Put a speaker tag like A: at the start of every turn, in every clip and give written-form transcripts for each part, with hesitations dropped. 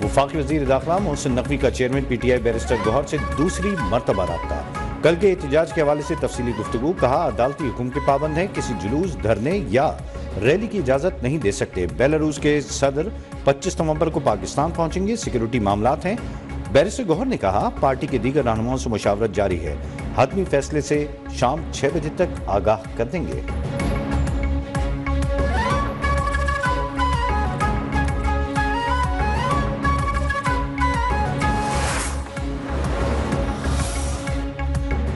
A: वफाकी वज़ीर दाखिला मोहसिन नकवी का चेयरमैन PTI बैरिस्टर गौहर से दूसरी मरतबा राब्ता। कल के एहतजाज के हवाले से तफसीली गुफ्तगू। कहा, अदालती हुक्म के पाबंद हैं, किसी जुलूस, धरने या रैली की इजाजत नहीं दे सकते। बेलारूस के सदर 25 नवंबर को पाकिस्तान पहुंचेंगे, सिक्योरिटी मामलात हैं। बैरिस्टर गौहर ने कहा, पार्टी के दीगर रहनुमाओं से मुशावरत जारी है, हतमी फैसले से शाम 6 बजे तक आगाह कर देंगे।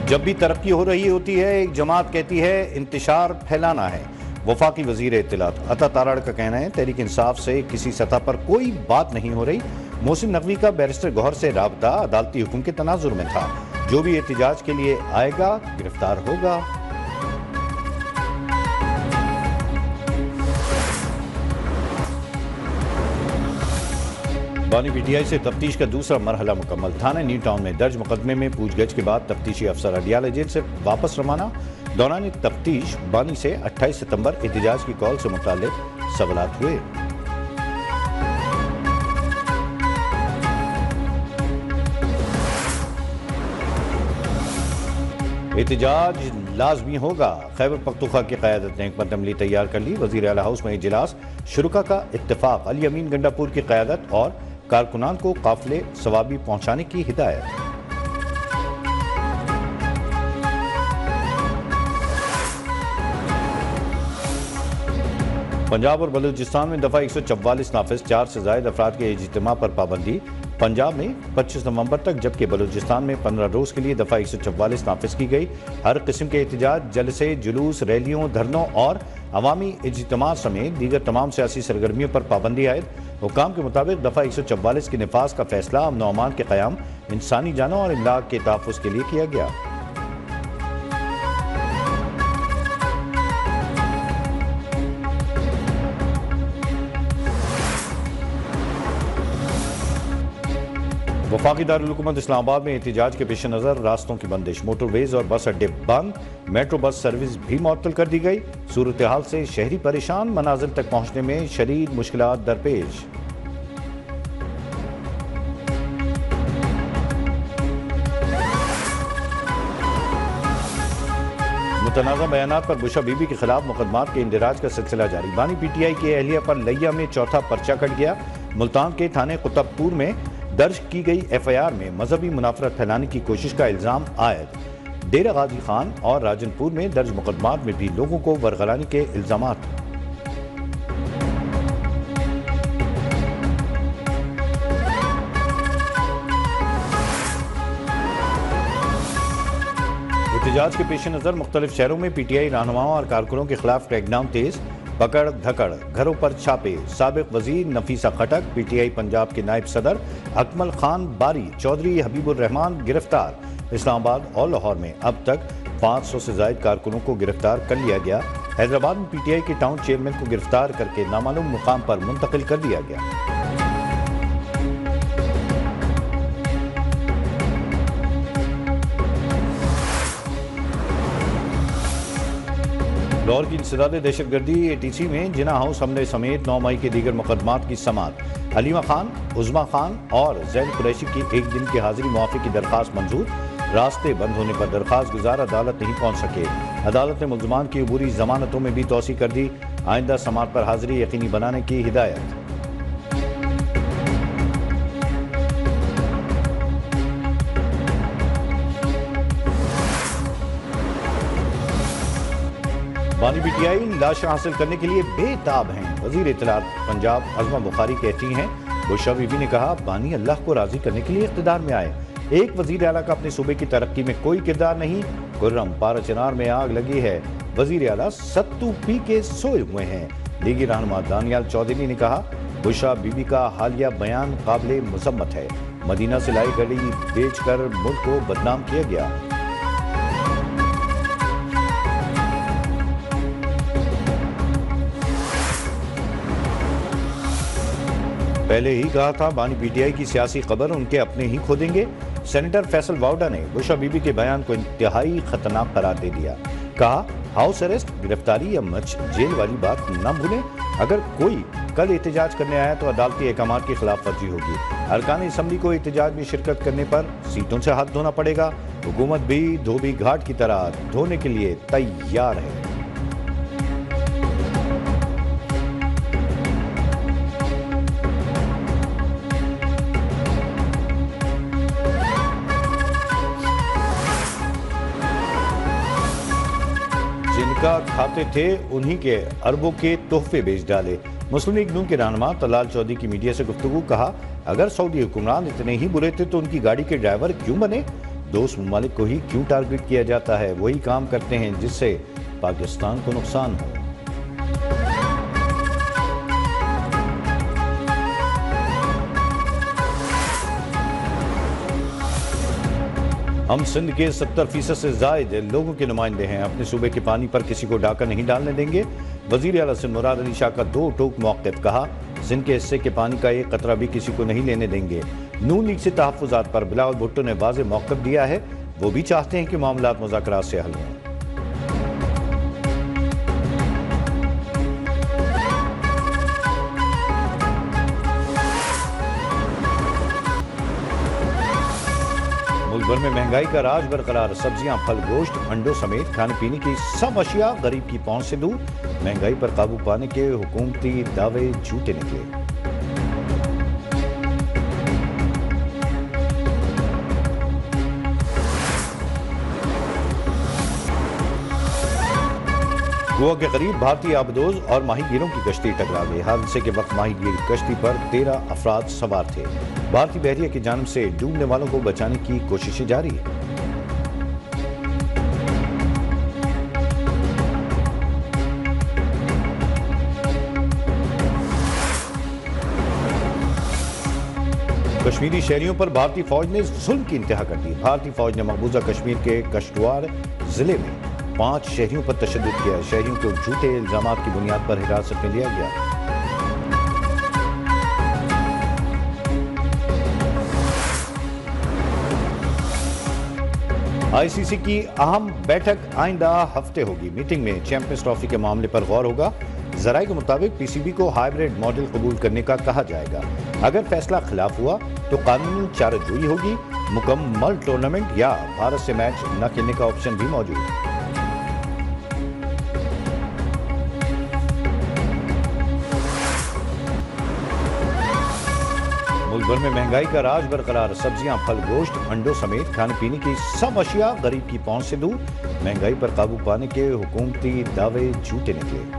A: जब भी तरक्की हो रही होती है, एक जमात कहती है इंतशार फैलाना है। वफाकी वजीर इत्तलात अता ताराड़ का कहना है, तहरीक इंसाफ से किसी सतह पर कोई बात नहीं हो रही। मोहसिन नकवी का बैरिस्टर गौहर से राब्ता अदालती हुक्म के तनाजुर में था। जो भी एहतजाज के लिए आएगा गिरफ्तार होगा। बानी PTI से तफ्तीश का दूसरा मरहला मुकम्मल। थाना न्यू टाउन में दर्ज मुकदमे में पूछगछ के बाद तफ्तीशी अफसर अडियाला जेल से वापस रवाना। दौरान तफ्तीश बानी से 28 सितंबर एहतजाज की कॉल से मुताल्लिक सवालात हुए। एहतजाज लाजमी होगा। खैबर पख्तूनख्वा की क़यादत ने हिकमत अमली तैयार कर ली। वज़ीर आला हाउस में इजलास, शुरुका का इत्तेफाक। अली अमीन गंडापुर की क़यादत और कारकुनान को काफिले सवाबी पहुंचाने की हिदायत। पंजाब और बलूचिस्तान में दफा 144 नाफिज, 4 से ज्यादा अफराद के इज्तिमा पर पाबंदी। पंजाब में 25 नवंबर तक, जबकि बलूचिस्तान में 15 रोज के लिए दफा 144 नाफिज की गई। हर किस्म के एहतजाज, जलसे, जुलूस, रैलियों, धरनों और अवामी इज्तिमा समेत दीगर तमाम सियासी सरगर्मियों पर पाबंदी आयद। हुकाम के मुताबिक दफा 144 के निफाज का फैसला अमन व अमान के क़याम, इंसानी जानों और इमलाक के तहफ़्फ़ुज़ के लिए किया गया। वफाकी दारुल हुकूमत इस्लामाबाद में एहतजाज के पेश नज़र रास्तों की बंदिश, मोटरवेज और बस अड्डे बंद, मेट्रो बस सर्विस भी मुअत्तल कर दी गई। सूरत हाल से शहरी परेशान, मनाजिल तक पहुंचने में शदीद मुश्किलात दरपेश। मुतनाज़ा बयानात पर बुशा बीबी के खिलाफ मुकदमात के इंदिराज का सिलसिला जारी। बानी PTI के अहलिया पर लिया में चौथा पर्चा कट गया। मुल्तान के थाने कुतुबपुर में दर्ज की गई FIR में मजहबी मुनाफरत फैलाने की कोशिश का इल्जाम आयद। डेरा गाजी खान और राजनपुर में दर्ज मुकदमात में भी लोगों को वरगलानी के इल्जामात। एहतजाज के पेश नज़र मुख्तलिफ शहरों में PTI रहनुमाओं और कारकुनों के खिलाफ क्रैकडाउन तेज, पकड़ धकड़, घरों पर छापे। साबिक वजीर नफीसा खटक, PTI पंजाब के नायब सदर अकमल खान बारी, चौधरी हबीबुर रहमान गिरफ्तार। इस्लामाबाद और लाहौर में अब तक 500 से ज्यादा कारकुनों को गिरफ्तार कर लिया गया। हैदराबाद में PTI के टाउन चेयरमैन को गिरफ्तार करके नामालूम मुकाम पर मुंतकिल कर दिया गया। लाहौर की इंसदाद दहशतगर्दी ATC में जिना हाउस हमले समेत 9 मई के दीगर मुकदमात की समात। हलीमा खान, उज़मा खान और जैन कुरैशी की 1 दिन की हाजिरी मुआफ़ी की दरख्वास्त मंजूर। रास्ते बंद होने पर दरख्वास्त गुजार अदालत नहीं पहुंच सके। अदालत ने मुल्ज़मान की अबूरी जमानतों में भी तोसी कर दी। आइंदा समात पर हाजिरी यकीनी बनाने की हिदायत। बानी PTI लाशें हासिल करने के लिए बेताब हैं। वजीर इत्तलात पंजाब अज़मा बुखारी कहती हैं, बुशरा बीबी ने कहा, बानी अल्लाह को राजी करने के लिए इक़्तिदार में आए। एक वजीर आला का अपने सूबे की तरक्की में कोई किरदार नहीं। गुर्रम पारा चिनार में आग लगी है, वजीर आला सत्तू पी के सोए हुए हैं। लीगी रहनुमा दानियाल चौधरी ने कहा, बुशरा बीबी का हालिया बयान काबिल मुज़म्मत है। मदीना से लाई गली बेच कर मुल्क को बदनाम किया गया। पहले ही कहा था, बानी PTI की सियासी खबर उनके अपने ही खोदेंगे। सेनेटर फैसल वाउडा ने बुशरा बीबी के बयान को इंतहाई खतरनाक करार दे दिया। कहा, हाउस अरेस्ट, गिरफ्तारी या जेल वाली बात न भूलें। अगर कोई कल एहतजाज करने आया तो अदालती अहकामात की खिलाफ वर्जी होगी। अरकान असम्बली को एहतजाज में शिरकत करने पर सीटों से हाथ धोना पड़ेगा। हुकूमत भी धोबी घाट की तरह धोने के लिए तैयार है। जिनका खाते थे उन्हीं के अरबों के तोहफे बेच डाले। मुस्लिम लीग नून के रहनुमा तलाल चौधरी की मीडिया से गुफ्तगू। कहा, अगर सऊदी हुक्मरान इतने ही बुरे थे तो उनकी गाड़ी के ड्राइवर क्यों बने? दोस्त ममालिक को ही क्यों टारगेट किया जाता है? वही काम करते हैं जिससे पाकिस्तान को नुकसान हो। हम सिंध के 70% से जायद लोगों के नुमाइंदे हैं। अपने सूबे के पानी पर किसी को डाका नहीं डालने देंगे। वजीर आला सिंध मुराद अली शाह का दो टोक मौक़िफ़। कहा, सिंध के हिस्से के पानी का एक कतरा भी किसी को नहीं लेने देंगे। नून लीग से तहफ़्फ़ुज़ात पर बिलावल भुट्टो ने वाज़ेह मौक़िफ़ दिया है। वो भी चाहते हैं कि मामलात मुज़ाकरात से हल हों। मुल्क भर में महंगाई का राज बरकरार। सब्जियां, फल, गोश्त, अंडों समेत खाने पीने की सब अशिया गरीब की पहुंच से दूर। महंगाई पर काबू पाने के हुकूमती दावे झूठे निकले। गोवा के करीब भारतीय आबदोज और माहीगीरों की कश्ती टकरा गई। हादसे के वक्त माहीगीर कश्ती पर 13 अफराद सवार थे। भारतीय बहरिया की जानिब से डूबने वालों को बचाने की कोशिशें जारी है। कश्मीरी शहरियों पर भारतीय फौज ने जुल्म की इंतहा कर दी। भारतीय फौज ने मकबूजा कश्मीर के कश्तवाड़ जिले में 5 शहरियों पर तशद्दुद किया। शहरियों को झूठे इल्जामात की बुनियाद पर हिरासत में लिया गया। आईसीसी की अहम बैठक आइंदा हफ्ते होगी। मीटिंग में चैंपियंस ट्रॉफी के मामले पर गौर होगा। जराये के मुताबिक पीसीबी को हाइब्रिड मॉडल कबूल करने का कहा जाएगा। अगर फैसला खिलाफ हुआ तो कानूनी चाराजोई होगी। मुकम्मल टूर्नामेंट या भारत से मैच न खेलने का ऑप्शन भी मौजूद है। मुल्क भर में महंगाई का राज बरकरार। सब्जियां, फल, गोश्त, अंडों समेत खाने पीने की सब अशिया गरीब की पहुंच से दूर। महंगाई पर काबू पाने के हुकूमती दावे झूठे निकले।